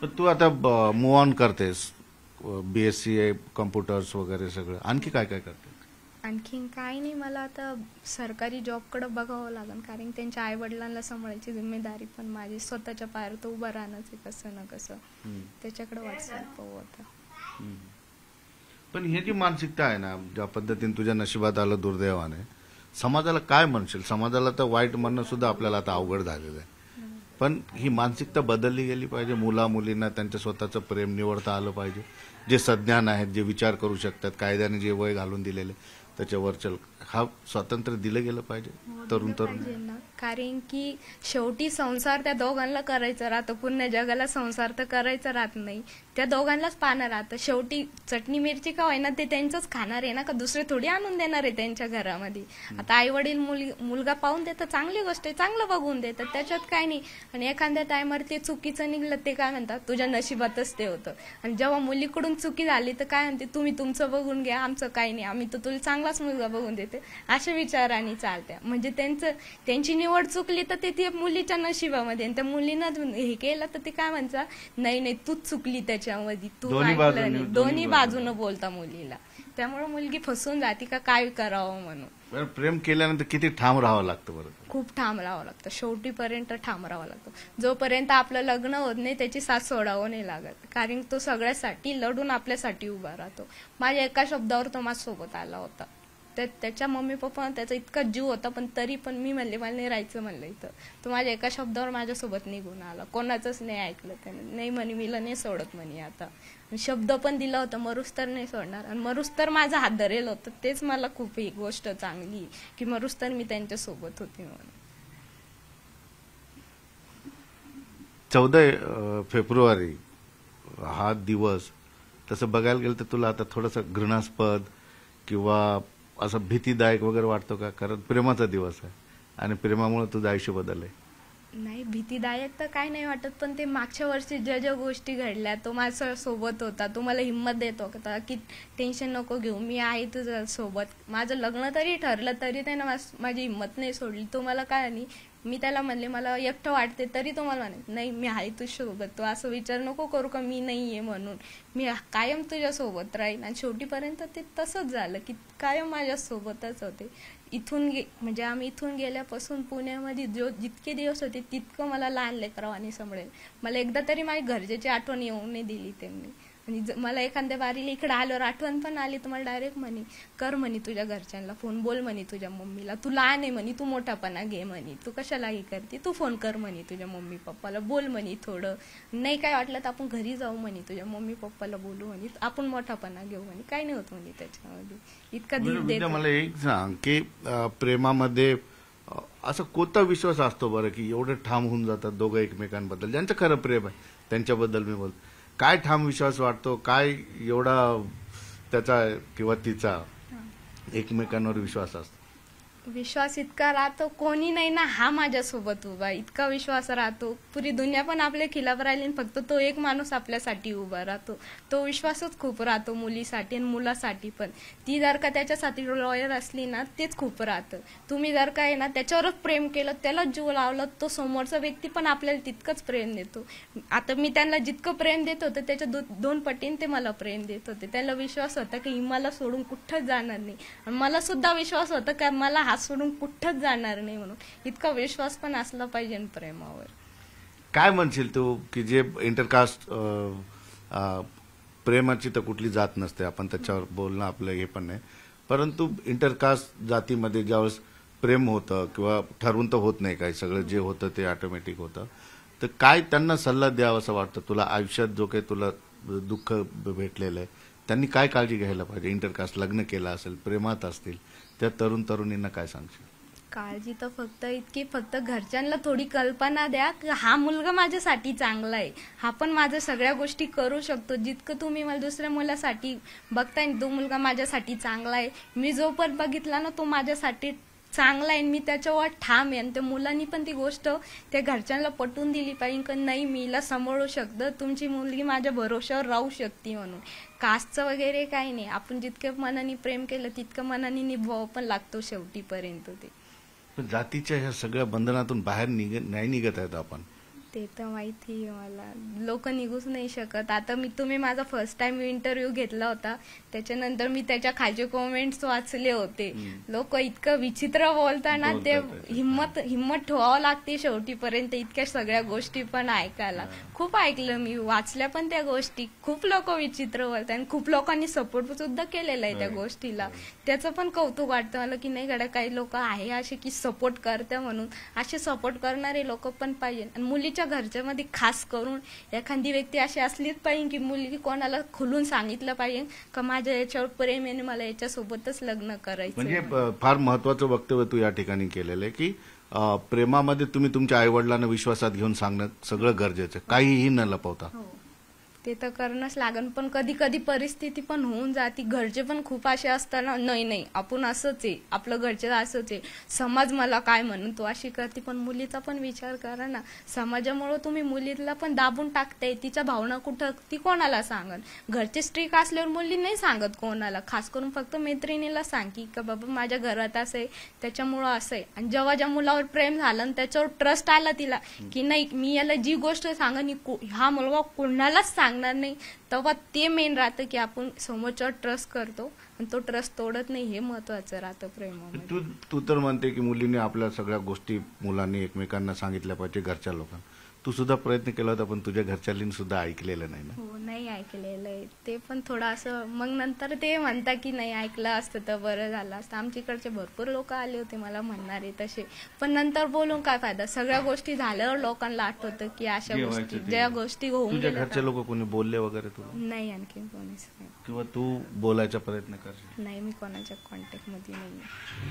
पण तू आता move on करतेस, BSc कम्प्युटर्स वगैरे सगळं, आणखी काय काय करते? आणखीन काय नाही, मला आता सरकारी जॉबकडे बघावं लागेल, कारण त्यांच्या आई वडिलांना सांभाळायची जिम्मेदारी पण माझी. स्वतःच्या पायावर तो उभं राहणंच आहे कसं ना कसं, त्याच्याकडे वाटचाल पाहू आता. पण ही जी मानसिकता आहे ना, ज्या पद्धतीने तुझ्या नशिबात आलं दुर्दैवाने, समाजाला काय म्हणशील? समाजाला तर वाईट म्हणणं सुद्धा आपल्याला आता अवघड झालेलं आहे, पण ही मानसिकता बदलली गेली पाहिजे. मुला मुलींना त्यांच्या स्वतःचं प्रेम निवडता आलं पाहिजे. जे सज्ञान आहेत, जे विचार करू शकतात, कायद्याने जे वय घालून दिलेले त्याच्यावर चल, हा स्वातंत्र्य दिलं गेलं पाहिजे तरुण तरुण. कारण की शेवटी संसार त्या दोघांना करायचं राहतं, पूर्ण जगाला संसार तर करायचं राहत नाही, त्या दोघांनाच पाहणं राहतं. शेवटी चटणी मिरची का होईना ते त्यांचंच खाणार आहे ना, का दुसरे थोडी आणून देणार आहे त्यांच्या घरामध्ये. आता आई वडील मुलगा पाहून देतात, चांगली गोष्ट आहे, चांगलं बघून देतात, त्याच्यात काय नाही. आणि एखाद्या टायमावर ते चुकीचं निघलं ते काय म्हणतात, तुझ्या नशिबातच ते होतं. आणि जेव्हा मुलीकडून चुकी झाली तर काय म्हणते, तुम्ही तुमचं बघून घ्या, आमचं काही नाही, आम्ही तर तुला चांगलाच मुलगा बघून देते, अशा विचारांनी चालत्या. म्हणजे त्यांची निवड चुकली तर ते मुलीच्या नशिबामध्ये, आणि त्या मुलीनं हे केलं तर ते काय म्हणतात, नाही नाही तूच चुकली त्याच्यामध्ये, तू ऐकलं नाही. दोन्ही बाजूनं बोलता मुलीला, त्यामुळे मुलगी फसून जाते का काय करावं म्हणून. प्रेम केल्यानंतर किती ठाम राहावं लागतं बरं? खूप ठाम राहावं लागतं, शेवटीपर्यंत ठाम राहावं लागतं. जोपर्यंत आपलं लग्न होत नाही त्याची साथ सोडावं नाही लागत, कारण तो सगळ्यासाठी लढून आपल्यासाठी उभा राहतो. माझ्या एका शब्दावर तो माझ्यासोबत आला होता. त्याच्या मम्मी पप्पा त्याचा इतका जीव होता, पण तरी पण मी म्हणले मला नाही राहायचं म्हणलं इथं. तो माझ्या एका शब्दावर माझ्यासोबत निघून आला, कोणाचंच नाही ऐकलं त्याने. नाही म्हणे मीला नाही सोडत म्हणे आता, शब्द पण दिला होता मरुस तर नाही सोडणार, आणि मरुस तर माझा हात धरेल होतं. तेच मला खूप एक गोष्ट चांगली की मरुस तर मी त्यांच्या सोबत होते म्हणून. 14 फेब्रुवारी हा दिवस तसं बघायला गेलं तर तुला आता थोडंसं घृणास्पद किंवा असं भीतीदायक वगैरे वाटतो का? कारण प्रेमाचा दिवस आहे आणि प्रेमामुळे तुझं आयुष्य बदललंय. नाही, भीतीदायक तर काय नाही वाटत, पण ते मागच्या वर्षी ज्या गोष्टी घडल्या, तो माझ्या सोबत होता, तो मला हिंमत देत होता की टेन्शन नको घेऊ, मी आहे तुझ्या सोबत. माझं लग्न तरी ठरलं तरी त्यानं माझी हिंमत नाही सोडली. तो मला काय नाही, मी त्याला म्हणले मला एकटं वाटते, तरी तो मला म्हणे नाही मी आहे तुझ्या सोबत, तो असं विचार नको करू का मी नाहीये म्हणून, मी कायम तुझ्या सोबत राहील. आणि शेवटीपर्यंत ते तसंच झालं की कायम माझ्या सोबतच होते. म्हणजे आम्ही इथून गेल्यापासून पुण्यामध्ये जितके दिवस होते तितकं मला लहान लेकरावानी सांभाळेल. मला एकदा तरी माझ्या घरच्याची आठवण येऊन नाही दिली त्यांनी. आणि मला एखाद्या बारीला इकडे आल्यावर आठवण पण आली तर मला डायरेक्ट म्हणे कर म्हणे तुझ्या घरच्यांना फोन, बोल म्हणे तुझ्या मम्मीला, तू लहान आहे म्हणे, तू मोठापणा घे म्हणे, तू कशाला हे करते, तू फोन कर म्हणे तुझ्या मम्मी पप्पाला, बोल म्हणे थोडं, नाही काय वाटलं तर आपण घरी जाऊ म्हणे, तुझ्या मम्मी पप्पाला बोलू म्हणे, आपण मोठापणा घेऊ म्हणे, काय नाही होत म्हणे त्याच्यामध्ये. इतका धीर देत. मला एक सांग की प्रेमामध्ये असं कोणता विश्वास असतो बरं की एवढे ठाम होऊन जातात दोघं एकमेकांबद्दल, ज्यांचं खरं प्रेम आहे त्यांच्याबद्दल मी बोलतो, काय ठाम विश्वास वाटतो, काय एवढा त्याचा किंवा तिचा एकमेकांवर विश्वास असतो? विश्वास इतका राहतो, कोणी नाही ना हा माझ्यासोबत उभा, इतका विश्वास राहतो. पुरी दुनिया पण आपल्या खिलाफ राहिली, फक्त तो एक माणूस आपल्यासाठी उभा राहतो. तो विश्वासच खूप राहतो मुलीसाठी आणि मुलासाठी पण. ती जर का त्याच्यासाठी लॉयर असली ना तेच खूप राहतं. तुम्ही जर का आहे ना त्याच्यावरच प्रेम केलं, त्याला जीव लावलं, तो समोरचा व्यक्ती पण आपल्याला तितकंच प्रेम देतो. आता मी त्यांना जितकं प्रेम देत होते त्याच्या 2 पटीने ते मला प्रेम देत होते. त्याला विश्वास होता की मला सोडून कुठंच जाणार नाही, आणि मला सुद्धा विश्वास होता की मला हात सोडून कुठंच जाणार नाही म्हणून. इतका विश्वास पण असला पाहिजे प्रेमावर. काय म्हणशील तू की जे इंटरकास्ट प्रेमाची तर कुठली जात नसते, आपण त्याच्यावर बोलणं आपलं हे पण नाही, परंतु इंटरकास्ट जातीमध्ये ज्यावेळेस प्रेम होतं किंवा ठरवून तर होत नाही, काही सगळं जे होतं ते ऑटोमॅटिक होतं, तर काय त्यांना सल्ला द्यावा असं वाटतं तुला? आयुष्यात जो काही तुला दुःख भेटलेलं आहे त्यांनी काय काळजी घ्यायला पाहिजे? इंटरकास्ट लग्न केलं असेल, प्रेमात असतील, त्या तरुण तरुणींना काय सांगशील? काळजी तर फक्त इतकी, फक्त घरच्यांना थोडी कल्पना द्या की हा मुलगा माझ्यासाठी चांगला आहे, हा पण माझ्या सगळ्या गोष्टी करू शकतो. जितकं तुम्ही मला दुसऱ्या मुलासाठी बघताय, तो मुलगा माझ्यासाठी चांगला आहे, मी जो पण बघितला ना तो माझ्यासाठी चांगला आहे, मी त्याच्यावर ठाम आहे. आणि त्या मुलांनी पण ती गोष्ट त्या घरच्यांना पटवून दिली पाहिजे की नाही मी हिला सांभाळू शकतं, तुमची मुलगी माझ्या भरोश्यावर राहू शकते म्हणून. कास्टचं वगैरे काही नाही, आपण जितक्या मनाने प्रेम केलं तितकं मनाने निभाव पण लागतो शेवटीपर्यंत. ते पण जातीच्या ह्या सगळ्या बंधनातून बाहेर नाही निघत आहेत आपण, ते तर माहिती आहे मला. लोक निघूच नाही शकत. आता तुम्ही माझा फर्स्ट टाइम इंटरव्ह्यू घेतला होता, त्याच्यानंतर मी त्याच्या खालचे कॉमेंट्स वाचले होते. लोक इतकं विचित्र बोलताना ते हिम्मत ठेवावं लागते शेवटीपर्यंत इतक्या सगळ्या गोष्टी पण ऐकायला. खूप ऐकलं मी, वाचल्या पण त्या गोष्टी. खूप लोक विचित्र बोलतात आणि खूप लोकांनी सपोर्ट सुद्धा केलेला आहे त्या गोष्टीला. त्याचं पण कौतुक वाटतं मला की नाही गड्या, काही लोक आहे असे की सपोर्ट करते म्हणून. असे सपोर्ट करणारे लोक पण पाहिजे. आणि मुलीच्या घरच्यामध्ये खास करून एखादी व्यक्ती अशी असलीच पाहिजे की मुलगी कोणाला खुलून सांगितलं पाहिजे का माझ्या याच्यावर प्रेम आहे, मला याच्यासोबतच लग्न करायचं. म्हणजे फार महत्वाचं वक्तव्य तू या ठिकाणी केलेलं आहे की प्रेमामध्ये तुम्ही तुमच्या आईवडिलांना विश्वासात घेऊन सांगणं सगळं गरजेचं, काहीही न लपवता. ते तर करणंच लागन. पण कधी कधी परिस्थिती पण होऊन जाते. घरचे पण खूप असे असताना नाही आपण असंच आहे, आपलं घरचे असंच आहे, समाज मला काय म्हणून तू अशी करते. पण मुलीचा पण विचार करा ना. समाजामुळे तुम्ही मुलीला पण दाबून टाकते. तिच्या भावना कुठं ती कोणाला सांगन. घरचे स्ट्रिक असल्यावर मुली नाही सांगत कोणाला. खास करून फक्त मैत्रिणीला सांग की बाबा माझ्या घरात असं आहे, त्याच्यामुळं असं आहे. आणि जेव्हा ज्या मुलावर प्रेम झालं आणि त्याच्यावर ट्रस्ट आला तिला की नाही मी याला जी गोष्ट सांगन हा मुलगा कोणालाच सांगणार नाही, तेव्हा ते मेन राहतं की आपण समोरच्यावर ट्रस्ट करतो आणि तो ट्रस्ट तोडत नाही. हे महत्वाचं राहतं प्रेमामध्ये. तू तर म्हणते की मुलींनी आपल्या सगळ्या गोष्टी मुलांनी एकमेकांना सांगितल्या पाहिजे, घरच्या लोकांना. तू सुद्धा प्रयत्न केला होता पण तुझ्या घरच्यालीन सुद्धा ऐकलेलं नाही ना. हो, नाही ऐकलेलं आहे ते पण थोडं असं. मग नंतर ते म्हणता की नाही ऐकलं असतं तर बरं झालं असतं. आमच्याकडचे भरपूर लोक आले होते मला म्हणणारे तसे. पण नंतर बोलून काय फायदा. सगळ्या गोष्टी झाल्यावर लोकांना आठवतं की अशा गोष्टी ज्या गोष्टी होऊन तुझ्या गेल्या. घरचे लोक कोणी बोलले वगैरे तुला? नाही आणखी कोणीच नाही. किंवा तू बोलायचा प्रयत्न करशील? नाही, मी कोणाच्या कॉन्टॅक्ट मध्ये नाही.